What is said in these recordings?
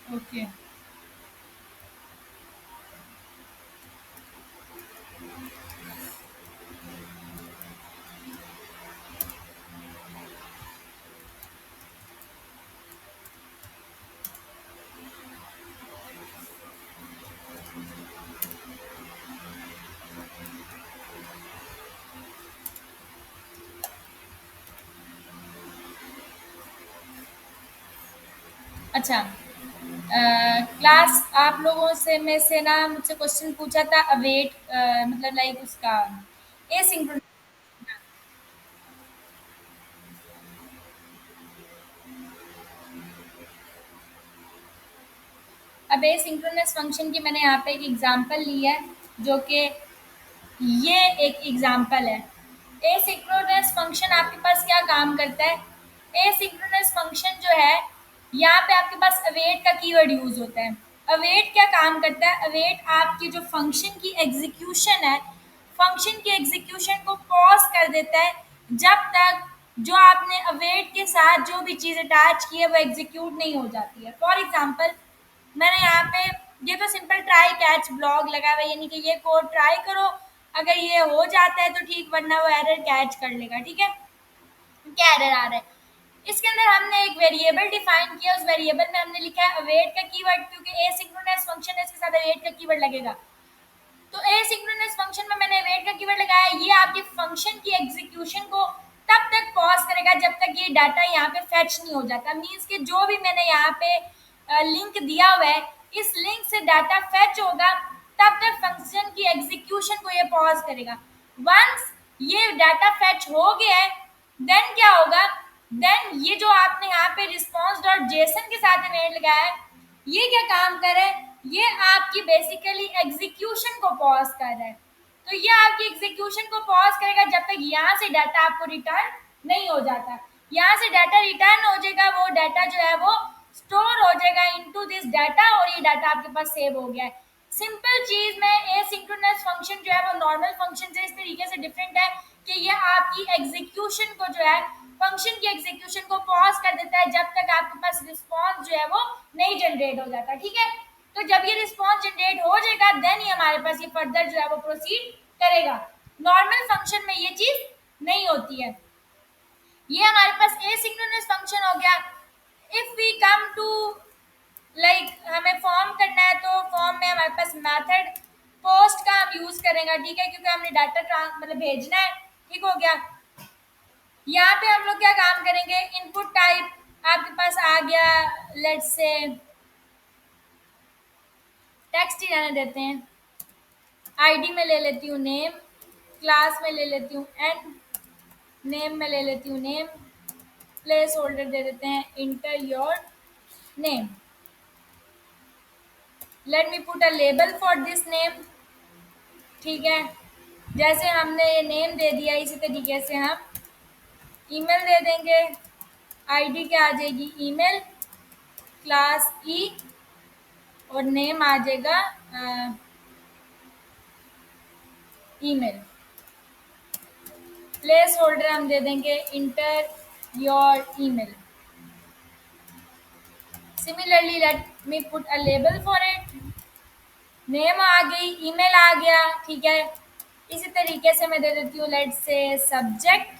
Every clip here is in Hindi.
ओके। अच्छा, क्लास आप लोगों से में से ना मुझसे क्वेश्चन पूछा था अवेट, मतलब लाइक उसका एसिंक्रोनस। अब एसिंक्रोनस फंक्शन की मैंने यहाँ पे एक एग्जांपल ली है, जो कि ये एक एग्जांपल है। एसिंक्रोनस फंक्शन आपके पास क्या काम करता है? एसिंक्रोनस फंक्शन जो है, यहाँ पे आपके पास अवेट का कीवर्ड यूज होता है। अवेट क्या काम करता है? अवेट आपकी जो फंक्शन की एग्जीक्यूशन है, फंक्शन की एग्जीक्यूशन को पॉज कर देता है जब तक जो आपने अवेट के साथ जो भी चीज़ अटैच की है वो एग्जीक्यूट नहीं हो जाती है। फॉर एग्जाम्पल, मैंने यहाँ पे ये तो सिंपल ट्राई कैच ब्लॉग लगा हुआ है, यानी कि ये कोड ट्राई करो, अगर ये हो जाता है तो ठीक, वरना वो एरर कैच कर लेगा। ठीक है, क्या एरर आ रहा है? इसके अंदर हमने एक वेरिएबल डिफाइन किया, उस वेरिएबल में हमने लिखा है अवेट का कीवर्ड, क्योंकि एसिंक्रोनस फंक्शन है इसके साथ अवेट का कीवर्ड लगेगा। तो एसिंक्रोनस फंक्शन में मैंने वेट का कीवर्ड लगाया, ये आपके फंक्शन की एग्जीक्यूशन को तब तक पॉज करेगा जब तक ये डाटा यहाँ पे फेच नहीं हो जाता। मीन्स कि जो भी मैंने यहाँ पे लिंक दिया हुआ है, इस लिंक से डाटा फेच होगा, तब तक फंक्शन की एग्जीक्यूशन को ये पॉज करेगा। वंस ये डाटा फेच हो गया है, देन क्या होगा? देन ये जो आपने यहाँ पे रिस्पॉन्स डॉट जेसन के साथ इवेंट लगाया है, ये क्या काम कर रहा है? ये आपकी बेसिकली एग्जीक्यूशन को पॉज कर रहा है। तो ये आपकी एग्जीक्यूशन को पॉज करेगा जब तक यहाँ से डाटा आपको रिटर्न नहीं हो जाता। यहाँ से डाटा रिटर्न हो जाएगा, वो डाटा जो है वो स्टोर हो जाएगा इनटू दिस डाटा, और ये डाटा आपके पास सेव हो गया है। सिंपल चीज में एसिंक्रोनस फंक्शन जो है वो नॉर्मल फंक्शन से इस तरीके से डिफरेंट है कि ये आपकी एग्जीक्यूशन को जो है, फंक्शन की एग्जीक्यूशन को पॉज कर देता है जब तक आपके पास रिस्पॉन्स जो है वो नहीं जनरेट हो जाता। ठीक है, तो जब ये रिस्पॉन्स जनरेट हो जाएगा, देन ही हमारे पास ये फर्दर जो है वो प्रोसीड करेगा। नॉर्मल फंक्शन में ये चीज नहीं होती है। ये हमारे पास एसिंक्रोनस फंक्शन हो गया। If we come to like हमें फॉर्म करना है, तो फॉर्म में हमारे पास मेथड पोस्ट का हम यूज करेंगे। ठीक है, क्योंकि हमने डाटा मतलब भेजना है। ठीक हो गया। यहाँ पे हम लोग क्या काम करेंगे? इनपुट टाइप आपके पास आ गया, लेट्स से टेक्स्ट ही रहने देते हैं। आईडी में ले लेती हूँ नेम, क्लास में ले लेती हूँ एंड, नेम में ले लेती हूँ नेम, प्लेस होल्डर दे देते हैं inter your name. Late me put a label for this name. ठीक है, जैसे हमने ये नेम दे दिया, इसी तरीके से हम ईमेल दे देंगे। आईडी क्या आ जाएगी? ईमेल, क्लास ई, और नेम आ जाएगा ईमेल। प्लेस होल्डर हम दे देंगे enter your email. Similarly let me put a label for it. Name आ गई, ईमेल आ गया। ठीक है, इसी तरीके से मैं दे देती हूँ लेट से सब्जेक्ट।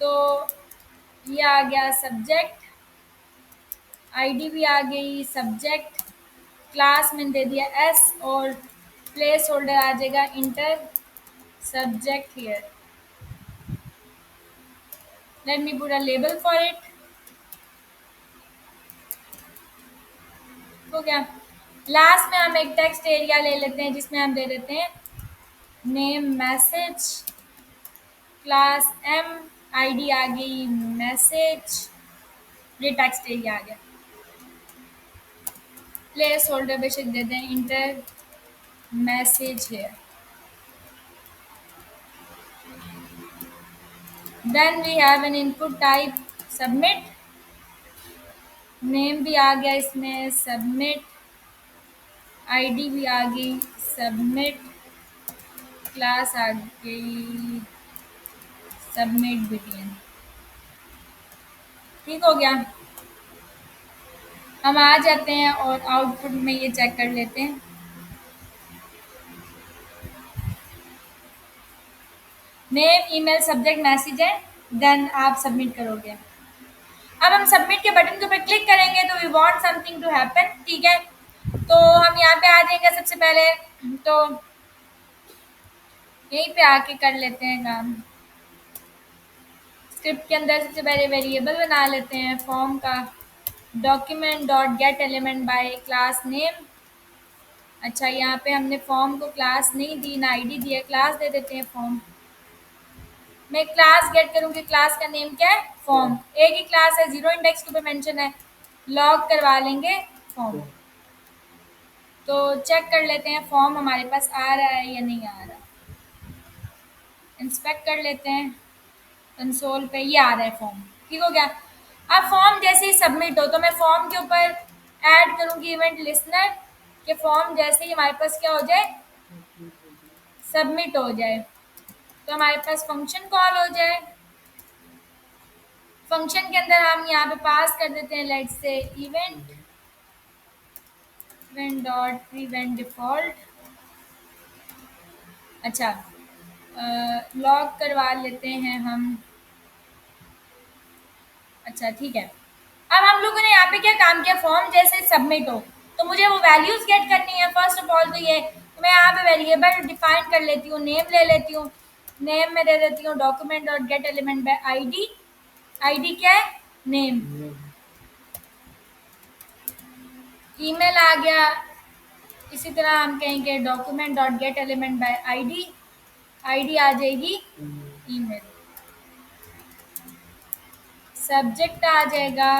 तो ये आ गया सब्जेक्ट, आईडी भी आ गई सब्जेक्ट, क्लास में दे दिया एस, और प्लेस होल्डर आ जाएगा inter subject here. Late me put a label for it. हो गया। लास्ट में हम एक टेक्स्ट एरिया ले लेते हैं, जिसमें हम दे देते हैं name message, class M, ID आ गई मैसेज, ये टेक्स्ट एरिया आ गया। प्लेस होल्डर बेशक दे दें इंटर मैसेज है। Then we have an input type submit, name भी आ गया इसमें सबमिट, आईडी भी आ गई सबमिट, क्लास आ गई सबमिट बिटियन। ठीक हो गया। हम आ जाते हैं और आउटपुट में ये चेक कर लेते हैं। नेम, ईमेल, सब्जेक्ट मैसेज है, देन आप सबमिट करोगे। अब हम सबमिट के बटन के ऊपर क्लिक करेंगे तो we want something to happen, ठीक है। तो हम यहाँ पे आ जाएंगे सबसे पहले, तो यहीं पे आके कर लेते हैं काम। स्क्रिप्ट के अंदर सबसे पहले वेरिएबल बना लेते हैं फॉर्म का, document dot get element bye class name. अच्छा, यहाँ पे हमने फॉर्म को क्लास नहीं दी ना आईडी दी है, क्लास दे देते हैं फॉर्म। मैं क्लास गेट करूँगी, क्लास का नेम क्या है, फॉर्म। एक ही क्लास है, जीरो इंडेक्स के ऊपर मेंशन है। लॉग करवा लेंगे फॉर्म। तो चेक कर लेते हैं फॉर्म हमारे पास आ रहा है या नहीं आ रहा। इंस्पेक्ट कर लेते हैं, कंसोल पे ये आ रहा है फॉर्म, ठीक हो गया। अब फॉर्म जैसे ही सबमिट हो तो मैं फॉर्म के ऊपर ऐड करूँगी इवेंट लिसनर, कि फॉर्म जैसे ही हमारे पास क्या हो जाए, सबमिट हो जाए, तो हमारे पास फंक्शन कॉल हो जाए। फंक्शन के अंदर हम यहाँ पे पास कर देते हैं, let's say event event dot prevent default. अच्छा, लॉग करवा लेते हैं हम। अच्छा ठीक है। अब हम लोगों ने यहाँ पे क्या काम किया, फॉर्म जैसे सबमिट हो तो मुझे वो वैल्यूज गेट करनी है। फर्स्ट ऑफ ऑल तो ये तो मैं यहाँ पे वेरिएबल डिफाइन कर लेती हूँ, नेम ले लेती हूँ। नेम में दे देती हूँ document dot get element by ID. ID क्या है, नेम। ईमेल आ गया, इसी तरह हम कहेंगे document dot get element by ID. ID आ जाएगी ईमेल। सब्जेक्ट आ जाएगा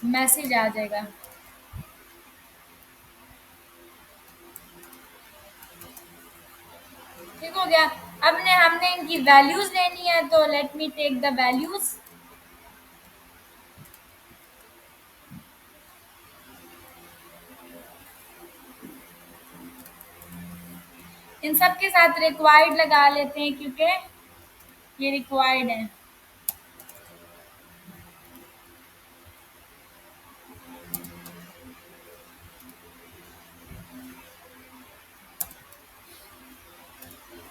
मैसेज आ जाएगा। ठीक हो गया। अब ने हमने इनकी वैल्यूज लेनी है, तो let me take the values. इन सब के साथ रिक्वायर्ड लगा लेते हैं क्योंकि ये रिक्वायर्ड है।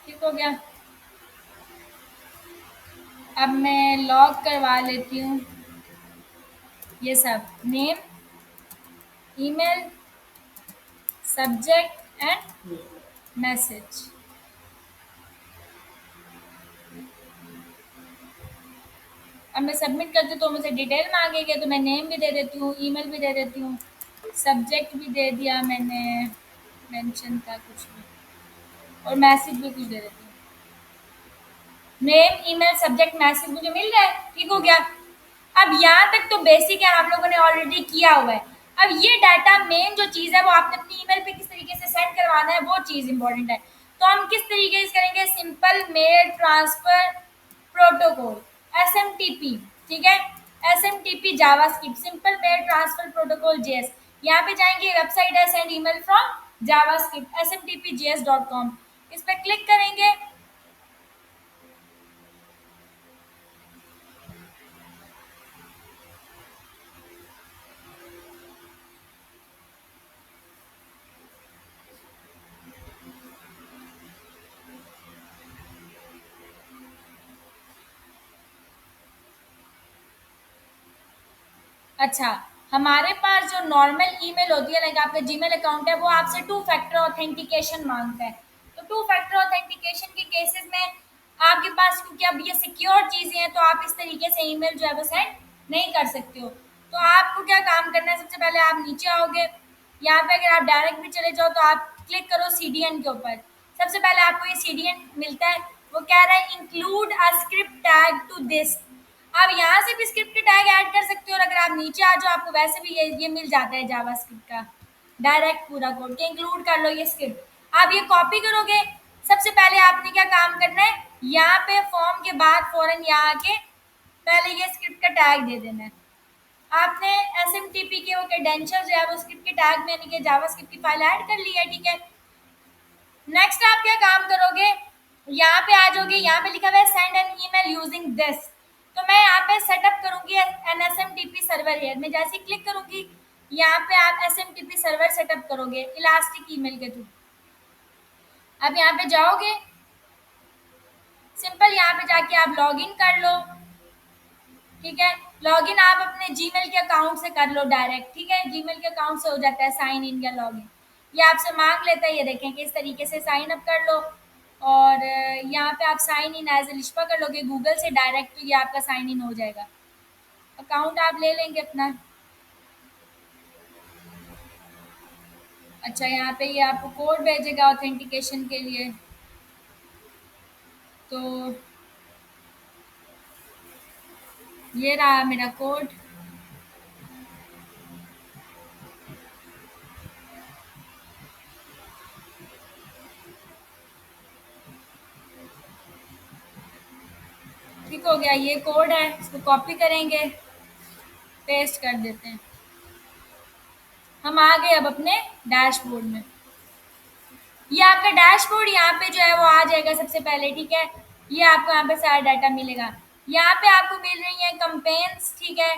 ठीक हो गया। अब मैं लॉग करवा लेती हूँ ये सब, name, email, subject and message. अब मैं सबमिट करती हूँ तो मुझे डिटेल मांगेगा, तो मैं नेम भी दे देती हूँ, ईमेल भी दे देती हूँ, सब्जेक्ट भी दे दिया मैंने, मेंशन था कुछ भी, और मैसेज भी कुछ दे देती हूँ। नेम, ईमेल, सब्जेक्ट, मैसेज मुझे मिल रहा है। ठीक हो गया। अब यहाँ तक तो बेसिक है, हम लोगों ने ऑलरेडी किया हुआ है। अब ये डाटा मेन जो चीज़ है वो आपने अपनी ईमेल पे किस तरीके से सेंड करवाना है, वो चीज़ इंपॉर्टेंट है। तो हम किस तरीके से करेंगे, simple mail transfer protocol, SMTP। ठीक है, SMTP JavaScript, simple mail transfer protocol JS। यहाँ पे जाएंगे, वेबसाइट है send email from JavaScript smtpjs.com, इस पर क्लिक करेंगे। अच्छा, हमारे पास जो नॉर्मल ईमेल होती है, लाइक आपका जीमेल अकाउंट है, वो आपसे टू फैक्टर ऑथेंटिकेशन मांगता है। तो टू फैक्टर ऑथेंटिकेशन के केसेस में आपके पास, क्योंकि अब ये सिक्योर चीज़ें हैं, तो आप इस तरीके से ईमेल जो है वो सेंड नहीं कर सकते हो। तो आपको क्या काम करना है, सबसे पहले आप नीचे आओगे, यहाँ पे अगर आप डायरेक्ट भी चले जाओ तो आप क्लिक करो CDN के ऊपर। सबसे पहले आपको ये CDN मिलता है, वो कह रहा है include a script tag to this. आप यहाँ से भी स्क्रिप्ट टैग ऐड कर सकते हो, और अगर आप नीचे आ जाओ आपको वैसे भी ये मिल जाता है जावास्क्रिप्ट का डायरेक्ट पूरा कोड के इंक्लूड कर लो ये स्क्रिप्ट। आप ये कॉपी करोगे। सबसे पहले आपने क्या काम करना है, यहाँ पे फॉर्म के बाद फौरन यहाँ आके पहले ये स्क्रिप्ट का टैग दे देना है। आपने SMTP के वो क्रेडेंशियल जो है वो स्क्रिप्ट के टैग में यानी कि जावास्क्रिप्ट की फाइल ऐड कर ली है। ठीक है, नेक्स्ट आप क्या काम करोगे, यहाँ पे आ जाओगे, यहाँ पे लिखा हुआ है send an email using this. तो मैं यहाँ पे सेटअप करूंगी an S M T P server here. मैं जैसे क्लिक करूंगी, यहाँ पे आप S M T P server setup करोगे इलास्टिक ईमेल के थ्रू। अब यहाँ पे जाओगे, सिंपल यहाँ पे जाके आप लॉग इन कर लो। ठीक है, लॉगिन आप अपने जीमेल के अकाउंट से कर लो डायरेक्ट। ठीक है, जीमेल के अकाउंट से हो जाता है साइन इन या लॉगिन। ये आपसे मांग लेता है, ये देखें कि इस तरीके से साइन अप कर लो। और यहाँ पे आप साइन इन एज लिशपा कर लोगे गूगल से डायरेक्ट, तो ये आपका साइन इन हो जाएगा। अकाउंट आप ले लेंगे अपना। अच्छा, यहाँ पे ये आपको कोड भेजेगा ऑथेंटिकेशन के लिए। तो ये रहा मेरा कोड। ठीक हो गया, ये कोड है, इसको कॉपी करेंगे, पेस्ट कर देते हैं। हम आ गए अब अपने डैशबोर्ड में। ये आपका डैशबोर्ड यहाँ पे जो है वो आ जाएगा सबसे पहले। ठीक है, ये आपको यहाँ पे सारा डाटा मिलेगा। यहाँ पे आपको मिल रही है कंपेन्स। ठीक है,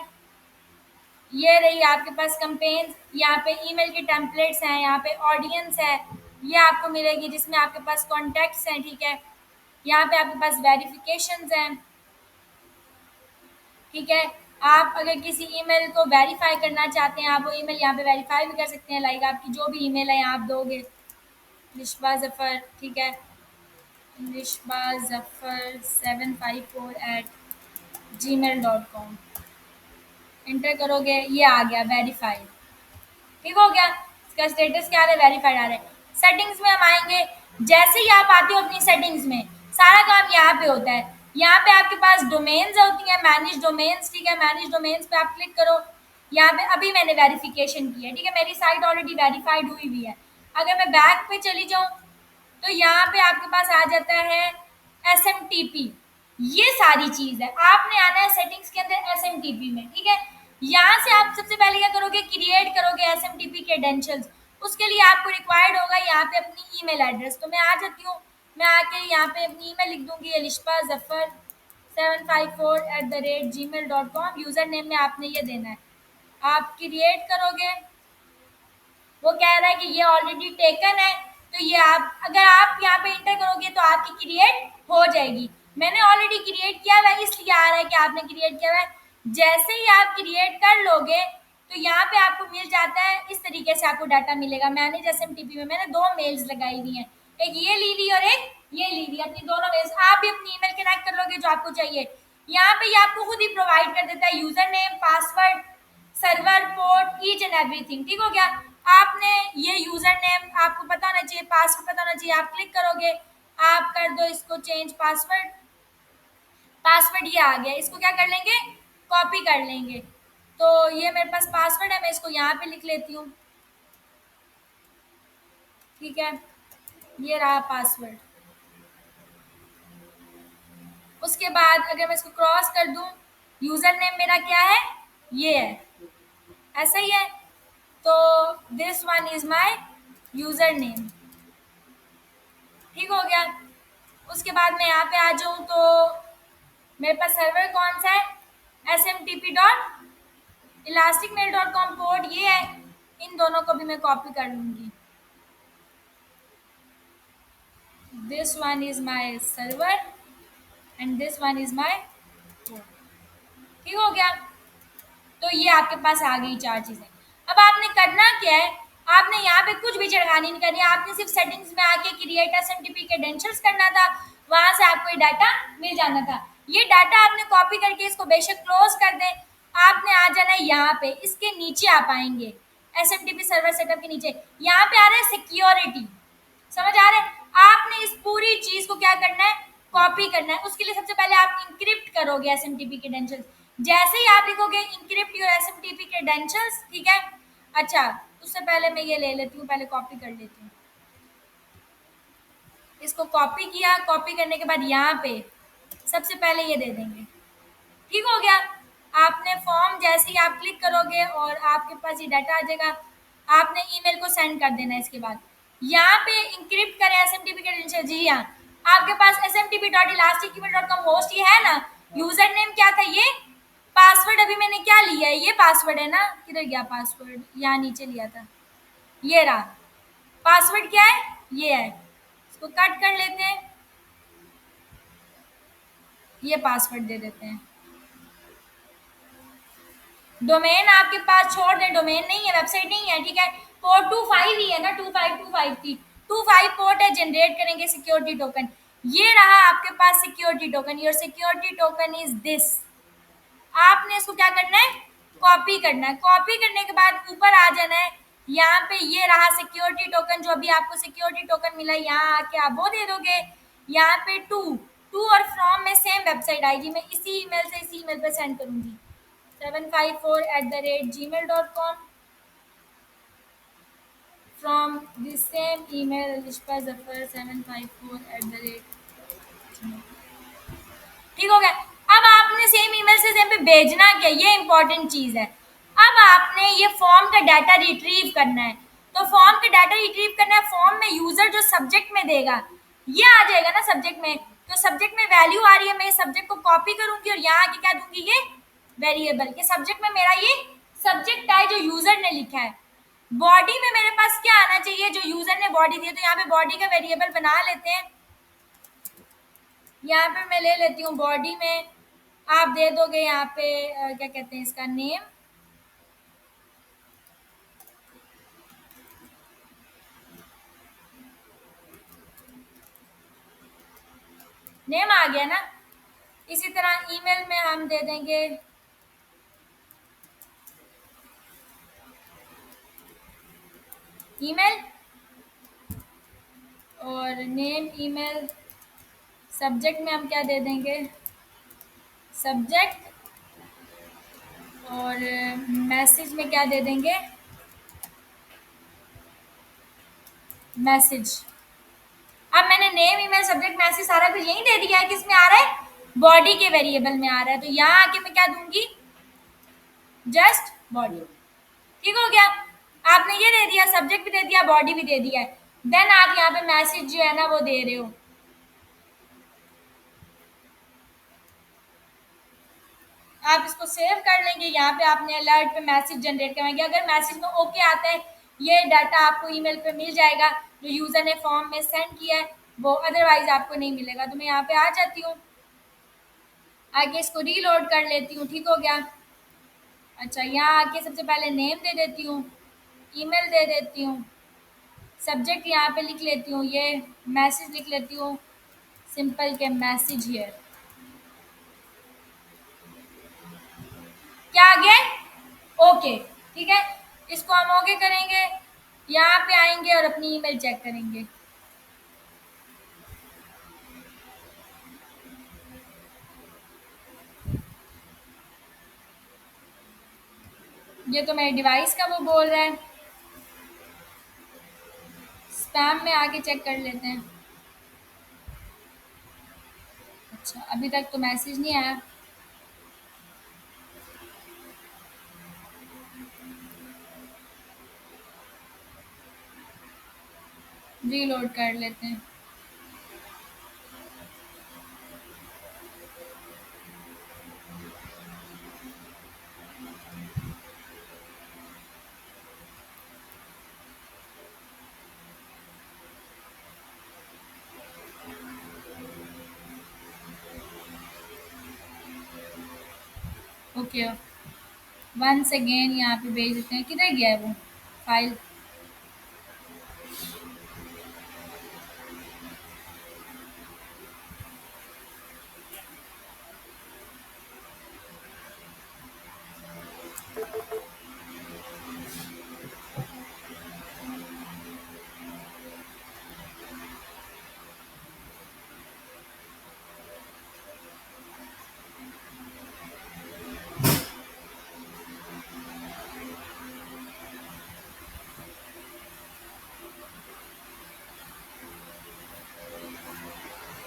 ये रही आपके पास कंपेन्स। यहाँ पे ईमेल के टेम्पलेट्स हैं, यहाँ पे ऑडियंस है, ये आपको मिलेगी जिसमें आपके पास कॉन्टैक्ट्स हैं। ठीक है, यहाँ पे आपके पास वेरिफिकेशंस हैं। ठीक है, आप अगर किसी ईमेल को वेरीफाई करना चाहते हैं, आप वो ईमेल यहाँ पे वेरीफाई भी कर सकते हैं। लाइक आपकी जो भी ईमेल है यहाँ आप दोगे, निशबा जफ़र। ठीक है, निशबा जफ़र 754@gmail.com इंटर करोगे, ये आ गया वेरीफाइड। ठीक हो गया, इसका स्टेटस क्या है, वेरीफाइड आ रहा है। सेटिंग्स में हम आएंगे। जैसे ही आप आते हो अपनी सेटिंग्स में, सारा काम यहाँ पे होता है। यहाँ पे आपके पास डोमेन्स होती हैं, मैनेज डोमेन्स। ठीक है, मैनेज डोमेन्स पे आप क्लिक करो। यहाँ पे अभी मैंने वेरिफिकेशन की है। ठीक है, मेरी साइट ऑलरेडी वेरीफाइड हुई हुई है। अगर मैं बैक पे चली जाऊँ, तो यहाँ पे आपके पास आ जाता है SMTP। ये सारी चीज है, आपने आना है सेटिंग्स के अंदर SMTP में। ठीक है, यहाँ से आप सबसे पहले क्या करोगे, क्रिएट करोगे SMTP क्रेडेंशियल्स। उसके लिए आपको रिक्वायर्ड होगा यहाँ पे अपनी ईमेल एड्रेस। तो मैं आ जाती हूँ, मैं आके यहाँ पे अपनी ईमेल लिख दूंगी, अलिशपा जफ़र 754@gmail.com। यूजर नेम में आपने ये देना है। आप क्रिएट करोगे, वो कह रहा है कि ये ऑलरेडी टेकन है। तो ये आप अगर आप यहाँ पे इंटर करोगे तो आपकी क्रिएट हो जाएगी। मैंने ऑलरेडी क्रिएट किया हुआ है, इसलिए आ रहा है कि आपने क्रिएट किया हुआ है। जैसे ही आप क्रिएट कर लोगे, तो यहाँ पे आपको मिल जाता है, इस तरीके से आपको डाटा मिलेगा। मैनेज SMTP में मैंने 2 मेल्स लगाई हुई हैं, एक ये ली हुई और एक ये ली हुई, अपनी दोनों मेल्स। आप भी अपनी ईमेल कनेक्ट कर लोगे जो आपको चाहिए। यहाँ पे ये आपको खुद ही प्रोवाइड कर देता है user name, password, server, port, each and everything. ठीक हो गया, आपने ये यूजर नेम आपको पता होना चाहिए, पासवर्ड पता होना चाहिए। आप क्लिक करोगे, आप कर दो इसको चेंज पासवर्ड। पासवर्ड ये आ गया, इसको क्या कर लेंगे, कॉपी कर लेंगे। तो ये मेरे पास पासवर्ड है, मैं इसको यहाँ पे लिख लेती हूँ। ठीक है, ये रहा पासवर्ड। उसके बाद अगर मैं इसको क्रॉस कर दूं, यूजर नेम मेरा क्या है, ये है, ऐसा ही है। तो this one is my user name. ठीक हो गया, उसके बाद मैं यहाँ पे आ जाऊँ तो मेरे पास सर्वर कौन सा है, smtp.elasticmail.com पोर्ट ये है। इन दोनों को भी मैं कॉपी कर लूँगी। This one is my server and this one is my port. ठीक हो गया, तो ये आपके पास आ गई 4 चीज़ें। अब आपने करना क्या है, आपने यहाँ पे कुछ भी छिड़कानी नहीं करनी, आपने सिर्फ सेटिंग्स में आके क्रिएट SMTP क्रेडेंशियल्स करना था। वहां से आपको ये डाटा मिल जाना था। ये डाटा आपने कॉपी करके इसको बेशक क्लोज कर दें, आपने आ जाना है यहाँ पे, इसके नीचे आप आएंगे SMTP सर्वर सेटअप के नीचे। यहाँ पे आ रहा है सिक्योरिटी, समझ आ रहा है। आपने इस पूरी चीज को क्या करना है, कॉपी करना है। उसके लिए सबसे पहले आप इंक्रिप्ट करोगे SMTP क्रेडेंशियल्स। जैसे ही आप लिखोगे इंक्रिप्ट योर SMTP क्रेडेंशियल्स, ठीक है। अच्छा, उससे पहले मैं ये ले लेती हूँ, पहले कॉपी कर लेती हूँ। इसको कॉपी किया, कॉपी करने के बाद यहाँ पे सबसे पहले ये दे देंगे। ठीक हो गया, आपने फॉर्म जैसे ही आप क्लिक करोगे और आपके पास ये डाटा आ जाएगा, आपने ईमेल को सेंड कर देना है। इसके बाद यहाँ पे इंक्रिप्ट करें एसएमटीपी क्रेडेंशियल। जी हाँ, आपके पास smtp.elasticemail.com होस्ट ये है ना, यूजर नेम क्या था ये, पासवर्ड अभी मैंने क्या लिया है, ये पासवर्ड है ना, किधर गया पासवर्ड, यहाँ नीचे लिया था, ये रहा पासवर्ड, क्या है ये है, इसको कट कर लेते हैं, ये पासवर्ड दे देते हैं। डोमेन आपके पास छोड़ दें, डोमेन नहीं है, वेबसाइट नहीं है, ठीक है, पोर्ट 25 ही है ना, 2525 थी, 25 पोर्ट है, जनरेट करेंगे सिक्योरिटी टोकन, ये रहा आपके पास security token, your security token is this. आपने इसको क्या करना है, कॉपी करना है, कॉपी करने के बाद ऊपर आ जाना है, यहाँ पे ये रहा सिक्योरिटी टोकन, जो अभी आपको सिक्योरिटी टोकन मिला, यहाँ आके आप वो दे दोगे, यहाँ पे टू टू और फ्रॉम में सेम वेबसाइट आएगी, मैं इसी ईमेल से इसी ईमेल पे सेंड करूंगी, 754@gmail.com, from the same email Rishpa Zafar 754@, ठीक हो गया। अब आपने सेम ईमेल से सेम पे भेजना क्या, ये इंपॉर्टेंट चीज है। अब आपने ये फॉर्म का डाटा रिट्रीव करना है, तो फॉर्म का डाटा रिट्रीव करना है, फॉर्म में यूजर जो सब्जेक्ट में देगा ये आ जाएगा ना सब्जेक्ट में, तो सब्जेक्ट में वैल्यू आ रही है, मैं सब्जेक्ट को कॉपी करूंगी और यहाँ आके क्या दूंगी, ये वेरिएबल के सब्जेक्ट में मेरा ये सब्जेक्ट है जो यूजर ने लिखा है। बॉडी में मेरे पास क्या आना चाहिए, जो यूजर ने बॉडी दी है, तो यहाँ पे बॉडी का वेरिएबल बना लेते हैं, यहाँ पे मैं ले लेती हूँ बॉडी में, आप दे दोगे यहाँ पे क्या कहते हैं इसका नेम, नेम आ गया ना। इसी तरह ईमेल में हम दे देंगे ईमेल, और नेम ईमेल, सब्जेक्ट में हम क्या दे देंगे, सब्जेक्ट, और मैसेज में क्या दे देंगे, मैसेज। अब मैंने नेम ईमेल सब्जेक्ट मैसेज सारा कुछ यही दे दिया है, किसमें आ रहा है, बॉडी के वेरिएबल में आ रहा है, तो यहाँ आके मैं क्या दूंगी, जस्ट बॉडी, ठीक हो गया। आपने ये दे दिया, सब्जेक्ट भी दे दिया, बॉडी भी दे दिया है, देन आप यहाँ पे मैसेज जो है ना वो दे रहे हो, आप इसको सेव कर लेंगे, यहाँ पे आपने अलर्ट पे मैसेज जनरेट करवाएंगे, अगर मैसेज में ओके आता है ये डाटा आपको ईमेल पे मिल जाएगा जो यूजर ने फॉर्म में सेंड किया है वो, अदरवाइज आपको नहीं मिलेगा। तो मैं यहाँ पे आ जाती हूँ, आगे इसको रीलोड कर लेती हूँ, ठीक हो गया। अच्छा, यहाँ आके सबसे पहले नेम दे देती हूँ, ईमेल दे देती हूँ, सब्जेक्ट यहाँ पे लिख लेती हूँ, ये मैसेज लिख लेती हूँ, सिंपल के मैसेज हियर, क्या आ गया, ओके, ठीक है। इसको हम ओके करेंगे, यहाँ पे आएंगे और अपनी ईमेल चेक करेंगे, ये तो मेरे डिवाइस का वो बोल रहा है, स्पैम में आके चेक कर लेते हैं। अच्छा, अभी तक तो मैसेज नहीं आया, रीलोड कर लेते हैं। ओके, वंस अगेन यहाँ पे भेज देते हैं, किधर गया है वो फाइल,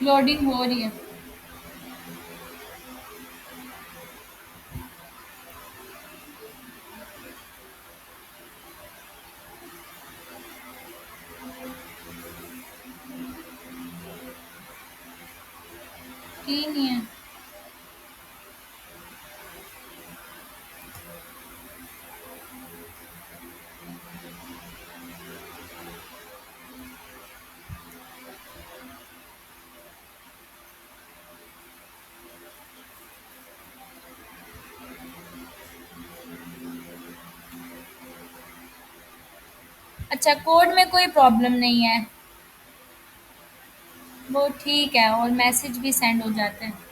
लोडिंग हो रही है। की नहीं है। अच्छा, कोड में कोई प्रॉब्लम नहीं है, वो ठीक है और मैसेज भी सेंड हो जाते हैं।